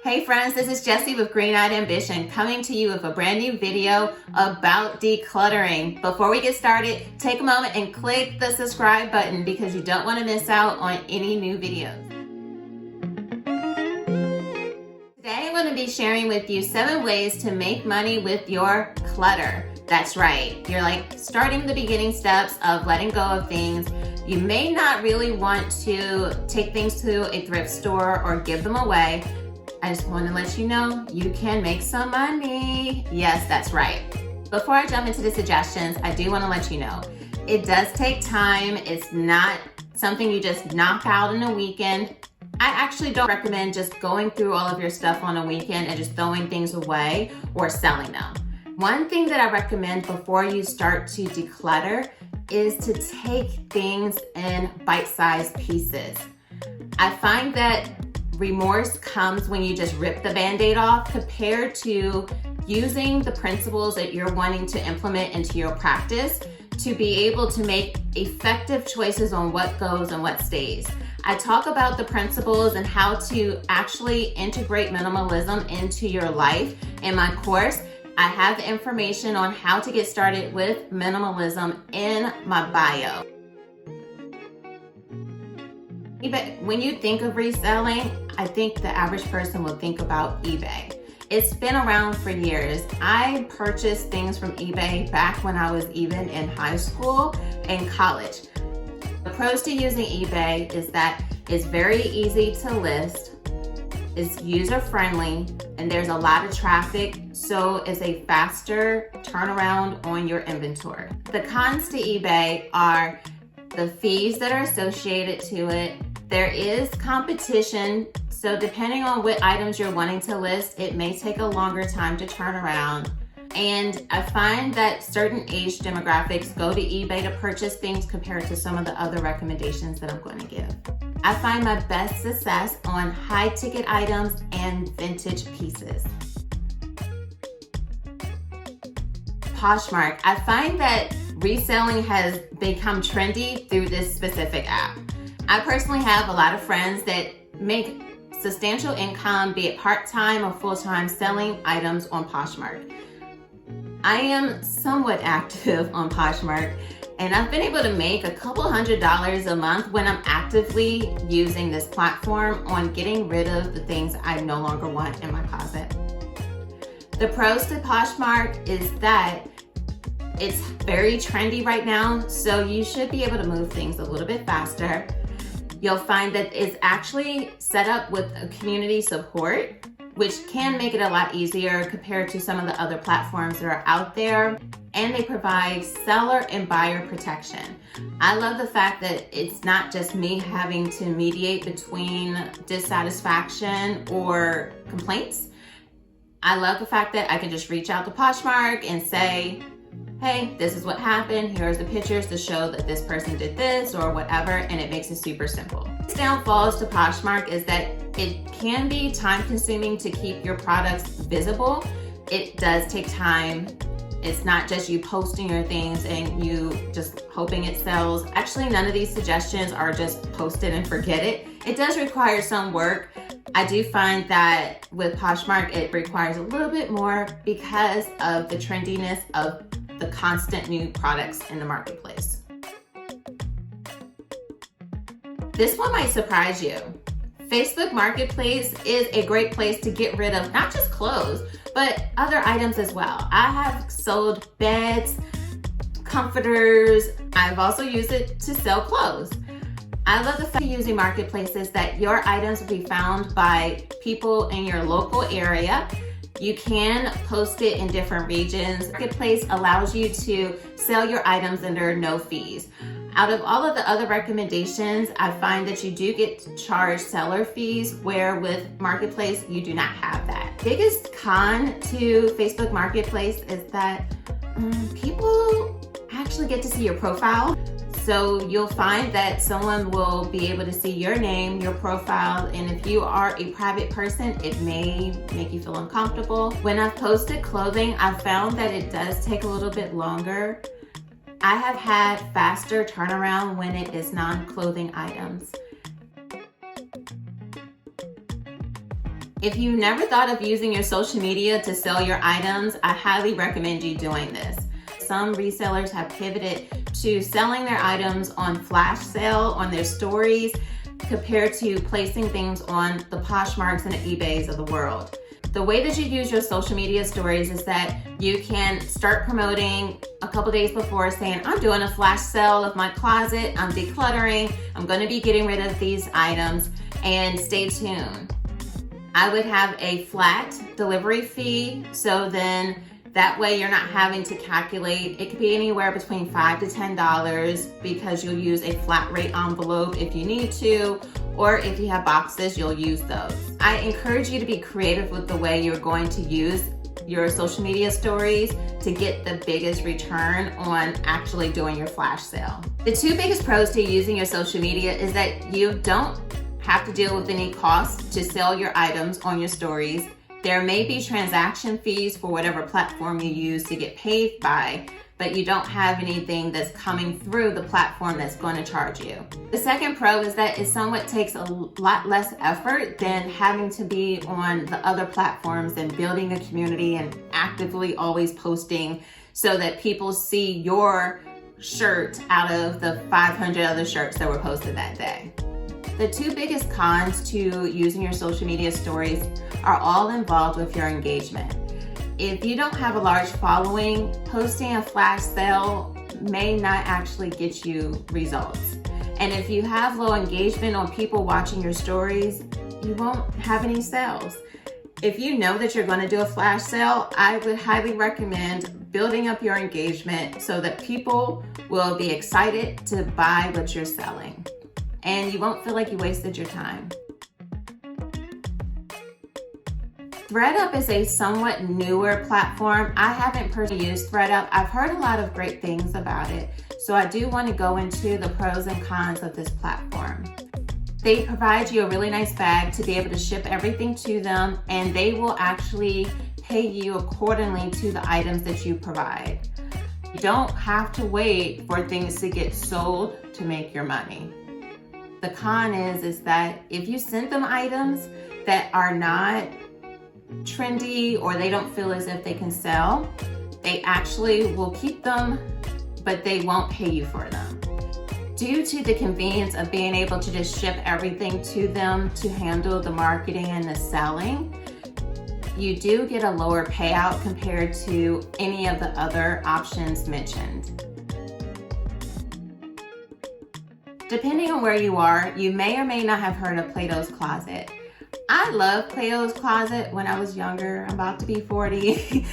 Hey friends, this is Jessie with Green Eyed Ambition coming to you with a brand new video about decluttering. Before we get started, take a moment and click the subscribe button because you don't want to miss out on any new videos. Today I'm going to be sharing with you 7 ways to make money with your clutter. That's right, you're like starting the beginning steps of letting go of things. You may not really want to take things to a thrift store or give them away. I just want to let you know you can make some money. Yes, that's right. Before I jump into the suggestions, I do want to let you know it does take time. It's not something you just knock out in a weekend. I actually don't recommend just going through all of your stuff on a weekend and just throwing things away or selling them. One thing that I recommend before you start to declutter is to take things in bite-sized pieces. I find that remorse comes when you just rip the Band-Aid off compared to using the principles that you're wanting to implement into your practice to be able to make effective choices on what goes and what stays. I talk about the principles and how to actually integrate minimalism into your life in my course. I have the information on how to get started with minimalism in my bio. But when you think of reselling, I think the average person will think about eBay. It's been around for years. I purchased things from eBay back when I was even in high school and college. The pros to using eBay is that it's very easy to list, it's user-friendly, and there's a lot of traffic, so it's a faster turnaround on your inventory. The cons to eBay are the fees that are associated to it. There is competition, so depending on what items you're wanting to list, it may take a longer time to turn around. And I find that certain age demographics go to eBay to purchase things compared to some of the other recommendations that I'm going to give. I find my best success on high ticket items and vintage pieces. Poshmark. I find that reselling has become trendy through this specific app. I personally have a lot of friends that make substantial income, be it part-time or full-time, selling items on Poshmark. I am somewhat active on Poshmark, and I've been able to make a couple $100s a month when I'm actively using this platform on getting rid of the things I no longer want in my closet. The pros to Poshmark is that it's very trendy right now, so you should be able to move things a little bit faster. You'll find that it's actually set up with a community support, which can make it a lot easier compared to some of the other platforms that are out there. And they provide seller and buyer protection. I love the fact that it's not just me having to mediate between dissatisfaction or complaints. I love the fact that I can just reach out to Poshmark and say, hey, this is what happened. Here's the pictures to show that this person did this or whatever, and it makes it super simple. Downfalls to Poshmark is that it can be time consuming to keep your products visible. It does take time. It's not just you posting your things and you just hoping it sells. Actually, none of these suggestions are just post it and forget it. It does require some work. I do find that with Poshmark, it requires a little bit more because of the trendiness of the constant new products in the marketplace. This one might surprise you. Facebook Marketplace is a great place to get rid of not just clothes, but other items as well. I have sold beds, comforters. I've also used it to sell clothes. I love the fact of using marketplaces that your items will be found by people in your local area. You can post it in different regions. Marketplace allows you to sell your items under no fees. Out of all of the other recommendations, I find that you do get charged seller fees, where with Marketplace, you do not have that. Biggest con to Facebook Marketplace is that people actually get to see your profile. So you'll find that someone will be able to see your name, your profile, and if you are a private person, it may make you feel uncomfortable. When I've posted clothing, I've found that it does take a little bit longer. I have had faster turnaround when it is non-clothing items. If you never thought of using your social media to sell your items, I highly recommend you doing this. Some resellers have pivoted to selling their items on flash sale on their stories compared to placing things on the Poshmarks and the eBays of the world. The way that you use your social media stories is that you can start promoting a couple days before, saying, I'm doing a flash sale of my closet, I'm decluttering, I'm gonna be getting rid of these items, and stay tuned. I would have a flat delivery fee, so then that way you're not having to calculate. It could be anywhere between $5 to $10 because you'll use a flat rate envelope if you need to, or if you have boxes, you'll use those. I encourage you to be creative with the way you're going to use your social media stories to get the biggest return on actually doing your flash sale. The two biggest pros to using your social media is that you don't have to deal with any costs to sell your items on your stories. There may be transaction fees for whatever platform you use to get paid by, but you don't have anything that's coming through the platform that's going to charge you. The second pro is that it somewhat takes a lot less effort than having to be on the other platforms and building a community and actively always posting so that people see your shirt out of the 500 other shirts that were posted that day. The two biggest cons to using your social media stories are all involved with your engagement. If you don't have a large following, posting a flash sale may not actually get you results. And if you have low engagement on people watching your stories, you won't have any sales. If you know that you're going to do a flash sale, I would highly recommend building up your engagement so that people will be excited to buy what you're selling. And you won't feel like you wasted your time. ThreadUp is a somewhat newer platform. I haven't personally used ThreadUp. I've heard a lot of great things about it, so I do want to go into the pros and cons of this platform. They provide you a really nice bag to be able to ship everything to them, and they will actually pay you accordingly to the items that you provide. You don't have to wait for things to get sold to make your money. The con is that if you send them items that are not trendy or they don't feel as if they can sell, they actually will keep them, but they won't pay you for them. Due to the convenience of being able to just ship everything to them to handle the marketing and the selling, you do get a lower payout compared to any of the other options mentioned. Depending on where you are, you may or may not have heard of Plato's Closet. I loved Plato's Closet when I was younger. I'm about to be 40.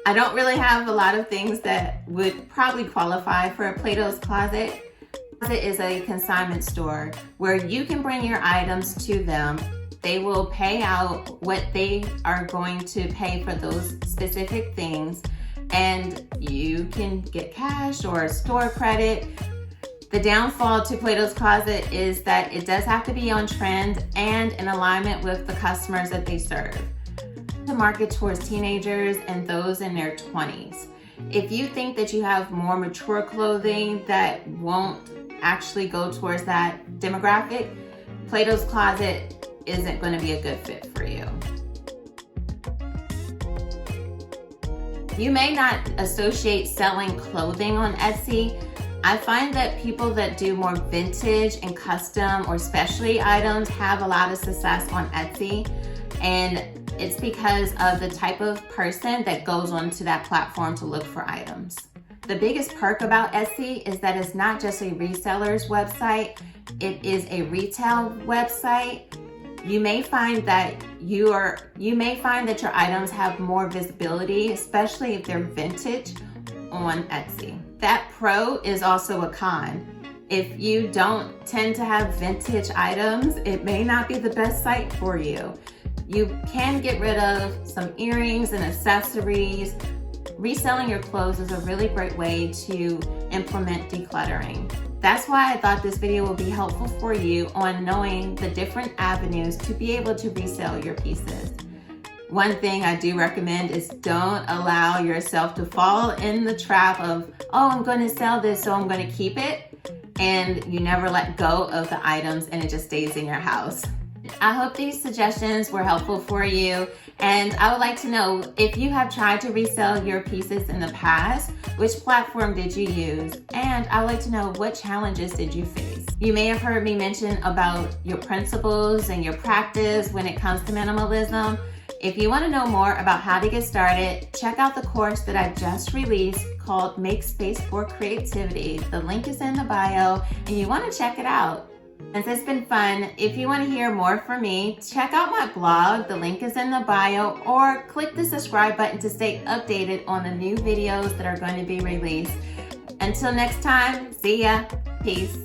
I don't really have a lot of things that would probably qualify for a Plato's Closet. It is a consignment store where you can bring your items to them. They will pay out what they are going to pay for those specific things, and you can get cash or store credit. The downfall to Plato's Closet is that it does have to be on trend and in alignment with the customers that they serve. To market towards teenagers and those in their 20s. If you think that you have more mature clothing that won't actually go towards that demographic, Plato's Closet isn't going to be a good fit for you. You may not associate selling clothing on Etsy. I find that people that do more vintage and custom or specialty items have a lot of success on Etsy, and it's because of the type of person that goes onto that platform to look for items. The biggest perk about Etsy is that it's not just a reseller's website, it is a retail website. You may find that your items have more visibility, especially if they're vintage on Etsy. That pro is also a con. If you don't tend to have vintage items, it may not be the best site for you. You can get rid of some earrings and accessories. Reselling your clothes is a really great way to implement decluttering. That's why I thought this video will be helpful for you on knowing the different avenues to be able to resell your pieces. One thing I do recommend is don't allow yourself to fall in the trap of, oh, I'm going to sell this, so I'm going to keep it, and you never let go of the items and it just stays in your house. I hope these suggestions were helpful for you, and I would like to know if you have tried to resell your pieces in the past, which platform did you use? And I would like to know what challenges did you face? You may have heard me mention about your principles and your practice when it comes to minimalism. If you want to know more about how to get started, check out the course that I just released called Make Space for Creativity. The link is in the bio and you want to check it out. And it's been fun. If you want to hear more from me, check out my blog. The link is in the bio, or click the subscribe button to stay updated on the new videos that are going to be released. Until next time, see ya. Peace.